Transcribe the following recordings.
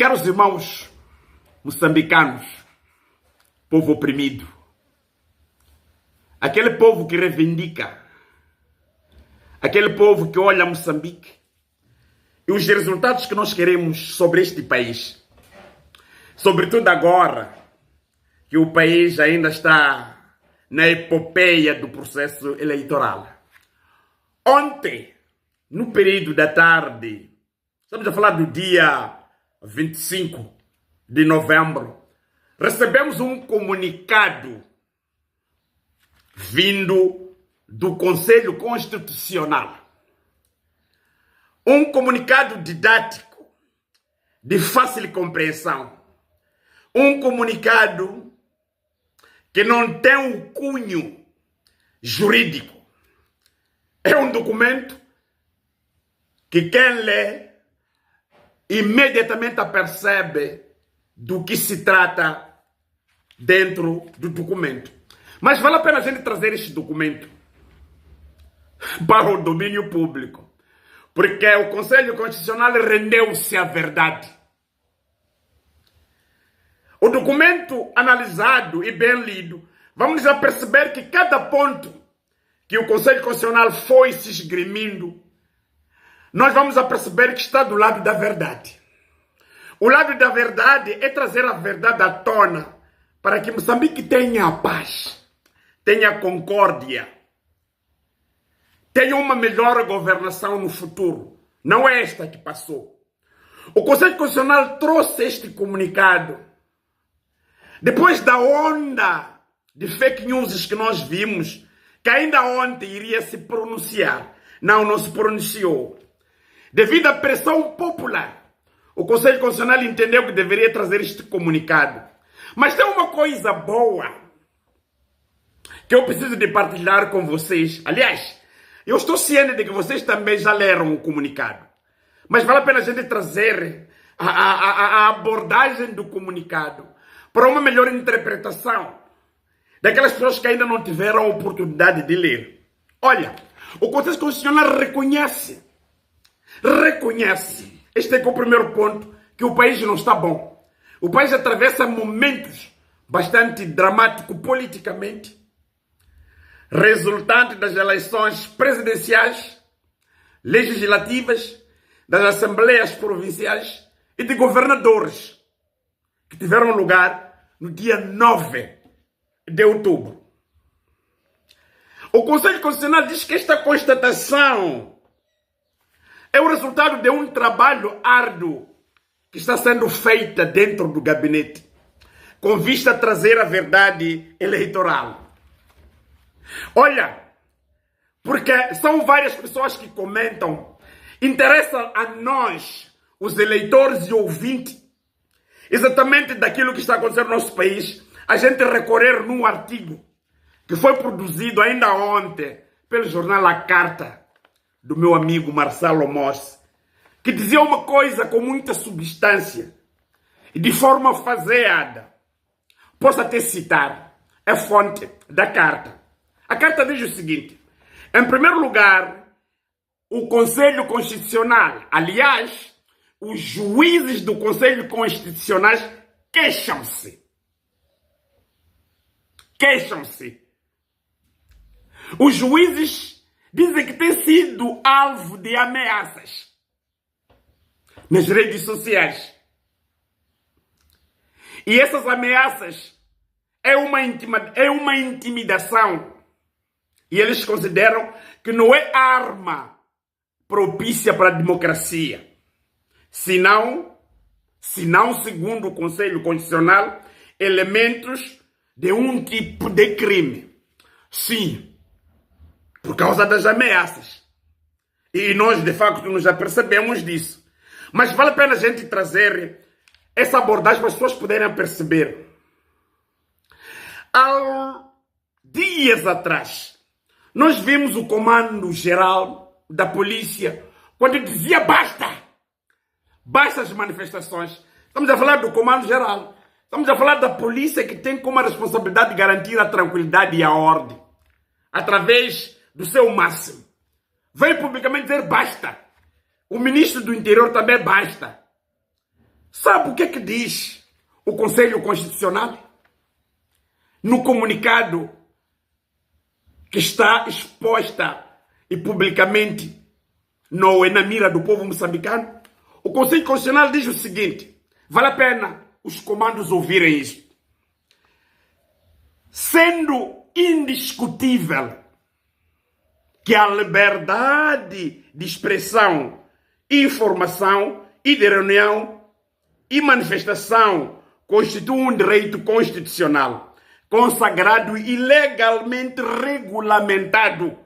Caros irmãos moçambicanos, povo oprimido, aquele povo que reivindica, aquele povo que olha Moçambique e os resultados que nós queremos sobre este país, sobretudo agora que o país ainda está na epopeia do processo eleitoral. Ontem, no período da tarde, estamos a falar do dia 25 de novembro, recebemos um comunicado vindo do Conselho Constitucional. Um comunicado didático, de fácil compreensão. Um comunicado que não tem um cunho jurídico. É um documento que quem lê imediatamente apercebe do que se trata dentro do documento. Mas vale a pena a gente trazer este documento para o domínio público, porque o Conselho Constitucional rendeu-se à verdade. O documento analisado e bem lido, vamos já perceber que cada ponto que o Conselho Constitucional foi se esgrimindo, nós vamos a perceber que está do lado da verdade. O lado da verdade é trazer a verdade à tona para que Moçambique tenha a paz, tenha concórdia, tenha uma melhor governação no futuro. Não é esta que passou. O Conselho Constitucional trouxe este comunicado depois da onda de fake news que nós vimos, que ainda ontem iria se pronunciar. Não se pronunciou. Devido à pressão popular, o Conselho Constitucional entendeu que deveria trazer este comunicado. Mas tem uma coisa boa que eu preciso de partilhar com vocês. Aliás, eu estou ciente de que vocês também já leram o comunicado. Mas vale a pena a gente trazer a abordagem do comunicado para uma melhor interpretação daquelas pessoas que ainda não tiveram a oportunidade de ler. Olha, o Conselho Constitucional reconhece, este é o primeiro ponto, que o país não está bom. O país atravessa momentos bastante dramáticos politicamente, resultante das eleições presidenciais, legislativas, das assembleias provinciais e de governadores, que tiveram lugar no dia 9 de outubro. O Conselho Constitucional diz que esta constatação é o resultado de um trabalho árduo que está sendo feito dentro do gabinete, com vista a trazer a verdade eleitoral. Olha, porque são várias pessoas que comentam, interessa a nós, os eleitores e ouvintes, exatamente daquilo que está acontecendo no nosso país, a gente recorrer num artigo que foi produzido ainda ontem pelo jornal A Carta, do meu amigo Marcelo Mossi, que dizia uma coisa com muita substância e de forma faseada. Posso até citar a fonte da carta. A carta diz o seguinte: em primeiro lugar, o Conselho Constitucional, aliás, os juízes do Conselho Constitucional queixam-se. Os juízes dizem que têm sido alvo de ameaças nas redes sociais. E essas ameaças é uma intimidação. E eles consideram que não é arma propícia para a democracia. Senão, segundo o Conselho Constitucional, elementos de um tipo de crime. Sim, por causa das ameaças. E nós, de facto, nos já percebemos disso. Mas vale a pena a gente trazer essa abordagem para as pessoas poderem perceber. Há dias atrás, nós vimos o comando-geral da polícia quando dizia basta as manifestações. Estamos a falar do comando-geral. Estamos a falar da polícia que tem como responsabilidade garantir a tranquilidade e a ordem, através do seu máximo. Veio publicamente dizer basta. O ministro do Interior também basta. Sabe o que é que diz o Conselho Constitucional? No comunicado que está exposta e publicamente na mira do povo moçambicano, o Conselho Constitucional diz o seguinte: vale a pena os comandos ouvirem isso. Sendo indiscutível que a liberdade de expressão, informação e de reunião e manifestação constitui um direito constitucional, consagrado e legalmente regulamentado.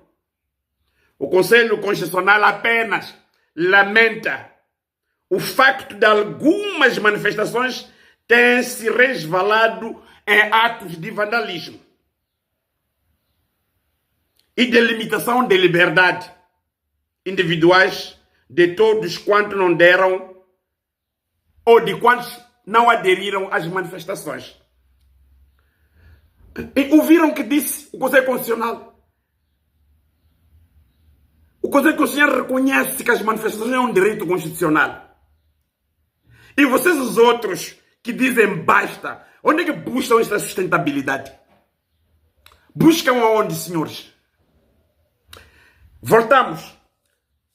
O Conselho Constitucional apenas lamenta o facto de algumas manifestações terem se resvalado em atos de vandalismo e de limitação de liberdade individuais de todos quantos não deram ou de quantos não aderiram às manifestações. E ouviram o que disse o Conselho Constitucional? O Conselho Constitucional reconhece que as manifestações são um direito constitucional. E vocês, os outros, que dizem basta, onde é que buscam esta sustentabilidade? Buscam aonde, senhores? Voltamos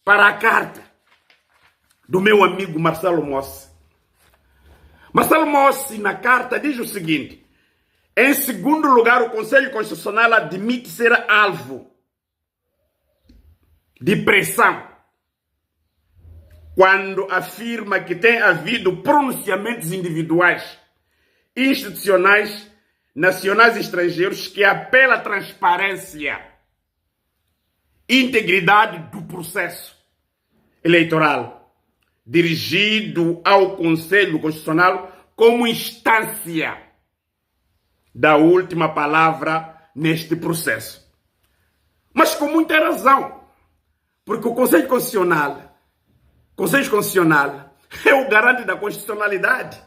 para a carta do meu amigo Marcelo Mossi. Marcelo Mossi, na carta, diz o seguinte: em segundo lugar, o Conselho Constitucional admite ser alvo de pressão quando afirma que tem havido pronunciamentos individuais, institucionais, nacionais e estrangeiros que apelam à transparência e integridade do processo eleitoral, dirigido ao Conselho Constitucional como instância da última palavra neste processo. Mas com muita razão, porque o Conselho Constitucional é o garante da constitucionalidade.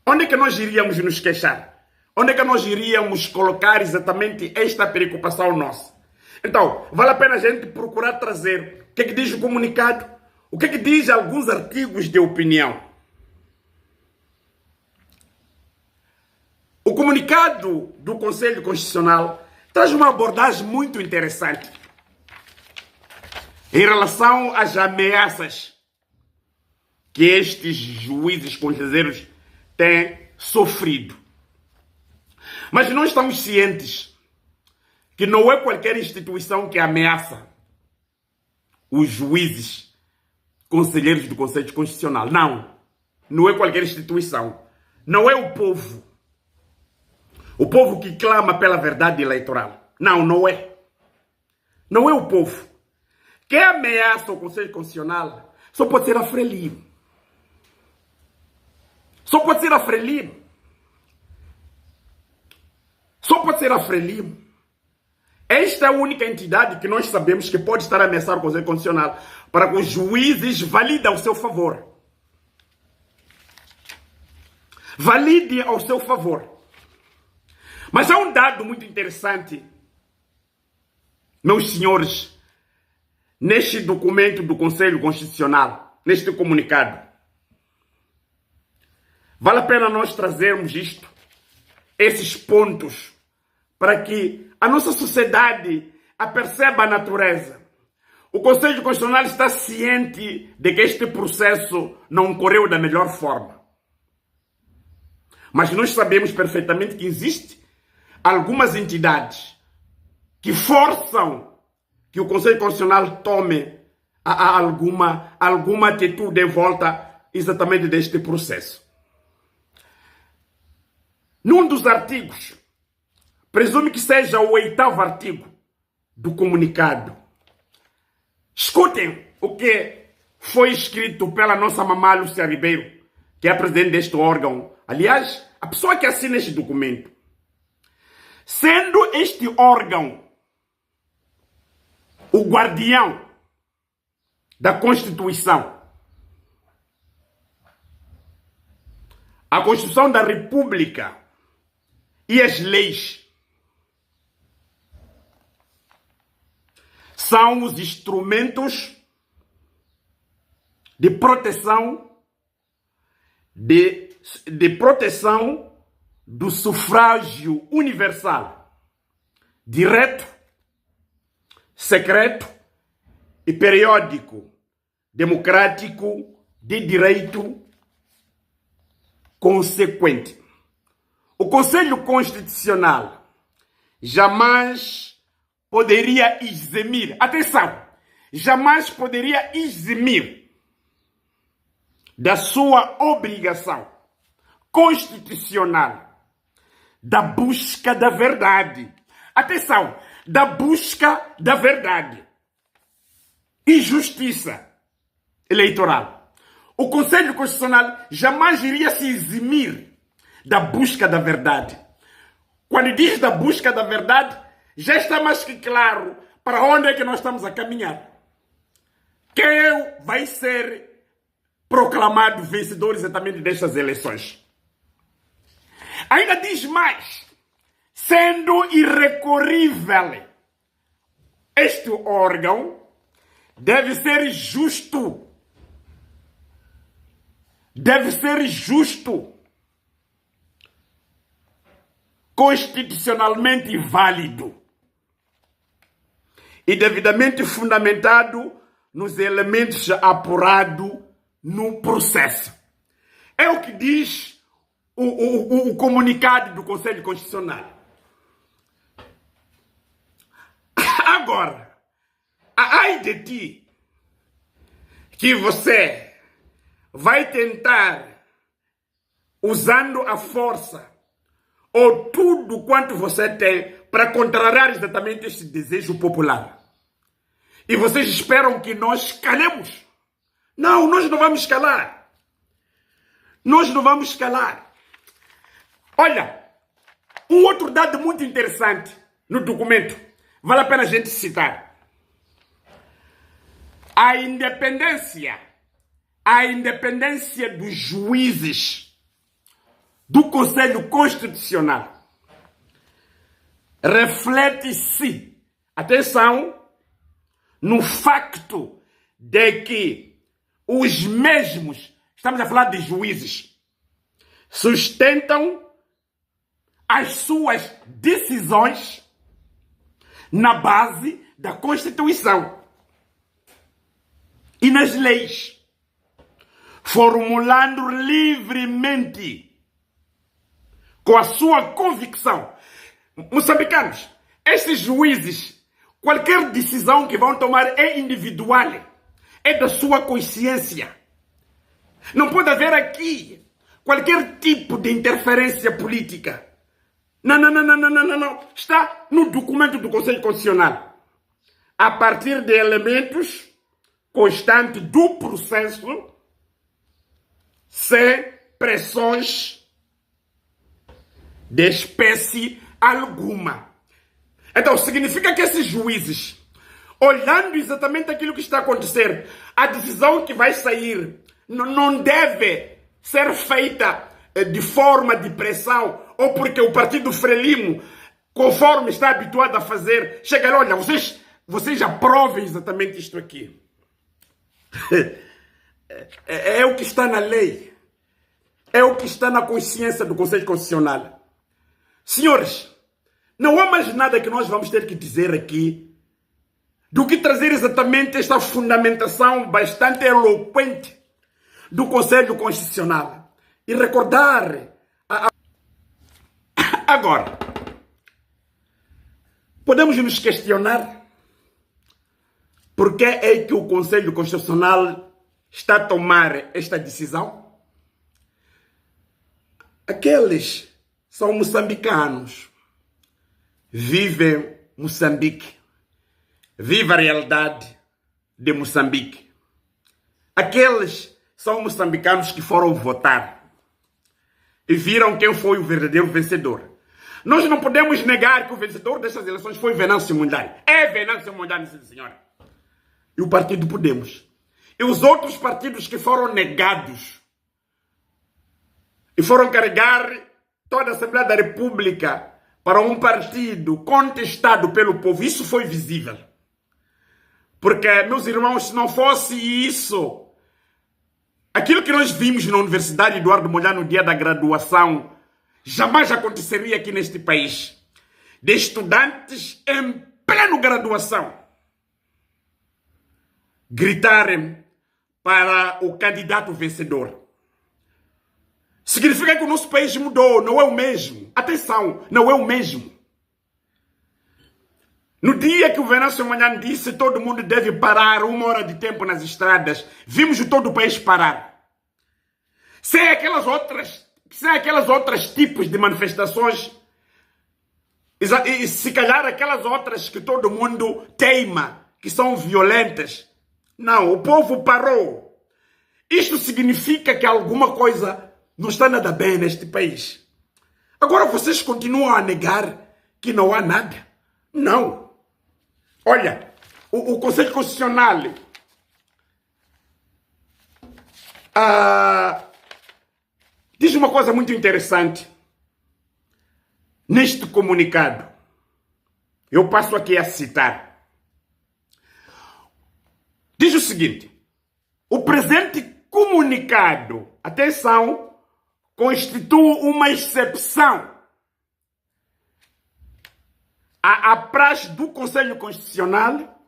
Onde é que nós iríamos nos queixar? Onde é que nós iríamos colocar exatamente esta preocupação nossa? Então, vale a pena a gente procurar trazer o que é que diz o comunicado, o que é que diz alguns artigos de opinião. O comunicado do Conselho Constitucional traz uma abordagem muito interessante em relação às ameaças que estes juízes conselheiros têm sofrido. Mas nós estamos cientes que não é qualquer instituição que ameaça os juízes conselheiros do Conselho Constitucional. Não é qualquer instituição. Não é o povo. O povo que clama pela verdade eleitoral. Não é. Não é o povo. Quem ameaça o Conselho Constitucional só pode ser a Frelimo. Só pode ser a Frelimo. Só pode ser a Frelimo. Esta é a única entidade que nós sabemos que pode estar a ameaçar o Conselho Constitucional para que os juízes validem ao seu favor. Validem ao seu favor. Mas há um dado muito interessante, meus senhores, neste documento do Conselho Constitucional, neste comunicado. Vale a pena nós trazermos isto, esses pontos, para que a nossa sociedade aperceba a natureza. O Conselho Constitucional está ciente de que este processo não ocorreu da melhor forma. Mas nós sabemos perfeitamente que existe algumas entidades que forçam que o Conselho Constitucional tome alguma atitude em volta exatamente deste processo. Num dos artigos, presume que seja o 8º artigo do comunicado. Escutem o que foi escrito pela nossa mamã Lúcia Ribeiro, que é a presidente deste órgão. Aliás, a pessoa que assina este documento. Sendo este órgão o guardião da Constituição, a Constituição da República e as leis são os instrumentos de proteção de proteção do sufrágio universal, direto, secreto e periódico, democrático, de direito consequente. O Conselho Constitucional jamais poderia eximir, atenção, jamais poderia eximir da sua obrigação constitucional da busca da verdade. Atenção, da busca da verdade e justiça eleitoral. O Conselho Constitucional jamais iria se eximir da busca da verdade. Quando diz da busca da verdade, já está mais que claro para onde é que nós estamos a caminhar. Quem vai ser proclamado vencedor exatamente destas eleições. Ainda diz mais, sendo irrecorrível, este órgão deve ser justo. Deve ser justo. Constitucionalmente válido. E devidamente fundamentado nos elementos apurados no processo. É o que diz o comunicado do Conselho Constitucional. Agora, ai de ti que você vai tentar, usando a força ou tudo quanto você tem para contrariar exatamente este desejo popular. E vocês esperam que nós calemos? Não, nós não vamos calar. Nós não vamos calar. Olha, um outro dado muito interessante no documento, vale a pena a gente citar. A independência dos juízes do Conselho Constitucional reflete-se, atenção, no facto de que os mesmos, estamos a falar de juízes, sustentam as suas decisões na base da Constituição e nas leis, formulando livremente com a sua convicção. Moçambicanos, esses juízes, qualquer decisão que vão tomar é individual, é da sua consciência. Não pode haver aqui qualquer tipo de interferência política. Não. Está no documento do Conselho Constitucional. A partir de elementos constantes do processo, sem pressões de espécie alguma. Então, significa que esses juízes, olhando exatamente aquilo que está a acontecer, a decisão que vai sair não deve ser feita de forma de pressão, ou porque o Partido Frelimo, conforme está habituado a fazer, chega lá, olha, vocês aprovem exatamente isto aqui. É o que está na lei. É o que está na consciência do Conselho Constitucional. Senhores, não há mais nada que nós vamos ter que dizer aqui do que trazer exatamente esta fundamentação bastante eloquente do Conselho Constitucional. E recordar... Agora, podemos nos questionar por que é que o Conselho Constitucional está a tomar esta decisão? Aqueles são moçambicanos, vivem Moçambique, vivem a realidade de Moçambique. Aqueles são moçambicanos que foram votar e viram quem foi o verdadeiro vencedor. Nós não podemos negar que o vencedor dessas eleições foi Venâncio Mondlane. É Venâncio Mondlane, sim senhora. E o Partido Podemos. E os outros partidos que foram negados e foram carregar toda a Assembleia da República para um partido contestado pelo povo. Isso foi visível. Porque, meus irmãos, se não fosse isso, Aquilo que nós vimos na Universidade Eduardo Mondlane no dia da graduação jamais aconteceria aqui neste país. De estudantes em plena graduação gritarem para o candidato vencedor. Significa que o nosso país mudou, não é o mesmo. Atenção, não é o mesmo. No dia que o Venâncio Mondlane disse que todo mundo deve parar 1 hora de tempo nas estradas, vimos todo o país parar. Sem aquelas outras tipos de manifestações, e se calhar aquelas outras que todo mundo teima, que são violentas. Não, o povo parou. Isto significa que alguma coisa não está nada bem neste país. Agora vocês continuam a negar que não há nada. Não. Olha, o Conselho Constitucional diz uma coisa muito interessante neste comunicado. Eu passo aqui a citar. Diz o seguinte: o presente comunicado, atenção, constitui uma exceção à praxe do Conselho Constitucional,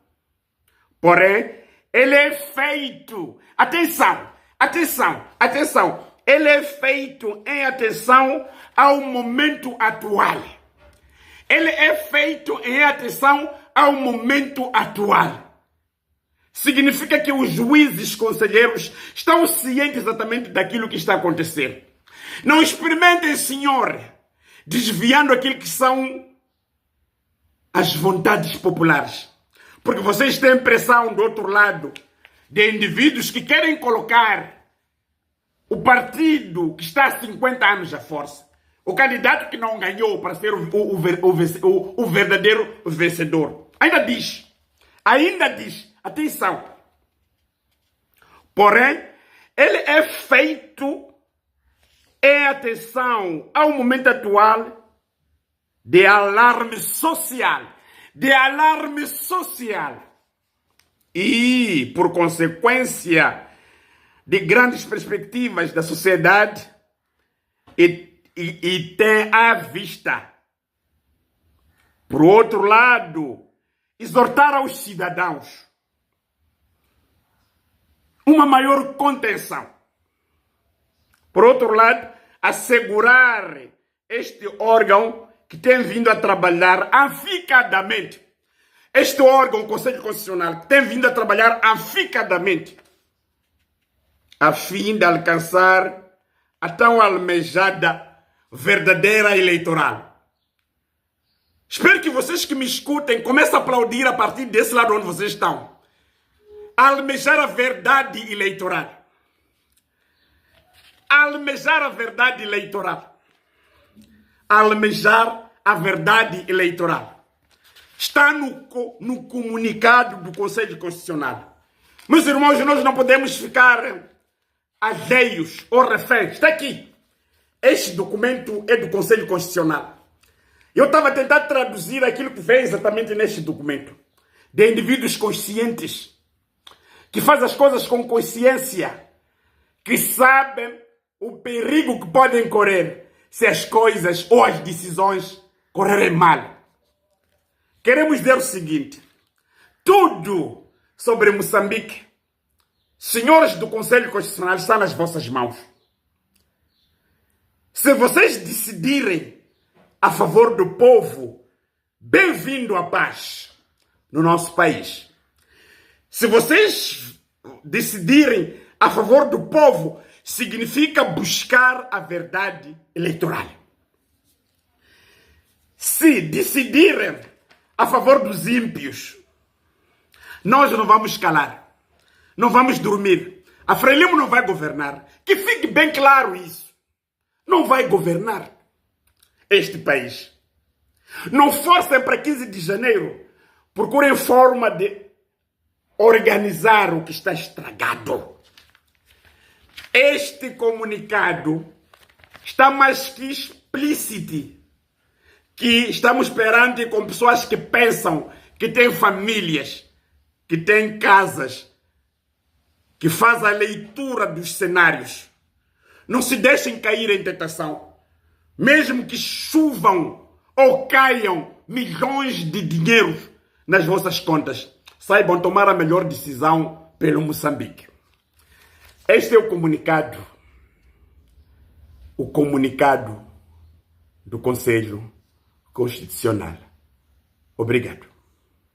porém, ele é feito, atenção, ele é feito em atenção ao momento atual. Ele é feito em atenção ao momento atual. Significa que os juízes conselheiros estão cientes exatamente daquilo que está acontecendo. Não experimentem, senhor, desviando aquilo que são as vontades populares. Porque vocês têm pressão do outro lado de indivíduos que querem colocar o partido que está há 50 anos à força, o candidato que não ganhou para ser o verdadeiro vencedor. Ainda diz, atenção, porém, ele é feito em atenção ao momento atual de alarme social, e, por consequência, de grandes perspectivas da sociedade e tem à vista, por outro lado, exortar aos cidadãos uma maior contenção. Por outro lado, assegurar este órgão que tem vindo a trabalhar aficadamente. Este órgão, o Conselho Constitucional, que tem vindo a trabalhar aficadamente a fim de alcançar a tão almejada verdadeira eleitoral. Espero que vocês que me escutem comecem a aplaudir a partir desse lado onde vocês estão. Almejar a verdade eleitoral. Almejar a verdade eleitoral. Almejar a verdade eleitoral. Está no comunicado do Conselho Constitucional. Meus irmãos, nós não podemos ficar alheios ou reféns. Está aqui. Este documento é do Conselho Constitucional. Eu estava a tentar traduzir aquilo que vem exatamente neste documento. De indivíduos conscientes, que fazem as coisas com consciência, que sabem o perigo que podem correr se as coisas ou as decisões correrem mal. Queremos dizer o seguinte: tudo sobre Moçambique, senhores do Conselho Constitucional, está nas vossas mãos. Se vocês decidirem a favor do povo, bem-vindo à paz no nosso país. Se vocês decidirem a favor do povo, significa buscar a verdade eleitoral. Se decidirem a favor dos ímpios, nós não vamos calar, não vamos dormir. A Frelimo não vai governar. Que fique bem claro isso. Não vai governar este país. Não forcem para 15 de janeiro. Procurem forma de organizar o que está estragado. Este comunicado está mais que explícito que estamos perante com pessoas que pensam, que têm famílias, que têm casas, que faz a leitura dos cenários. Não se deixem cair em tentação. Mesmo que chovam ou caiam milhões de dinheiros nas vossas contas, saibam tomar a melhor decisão pelo Moçambique. Este é o comunicado do Conselho Constitucional. Obrigado.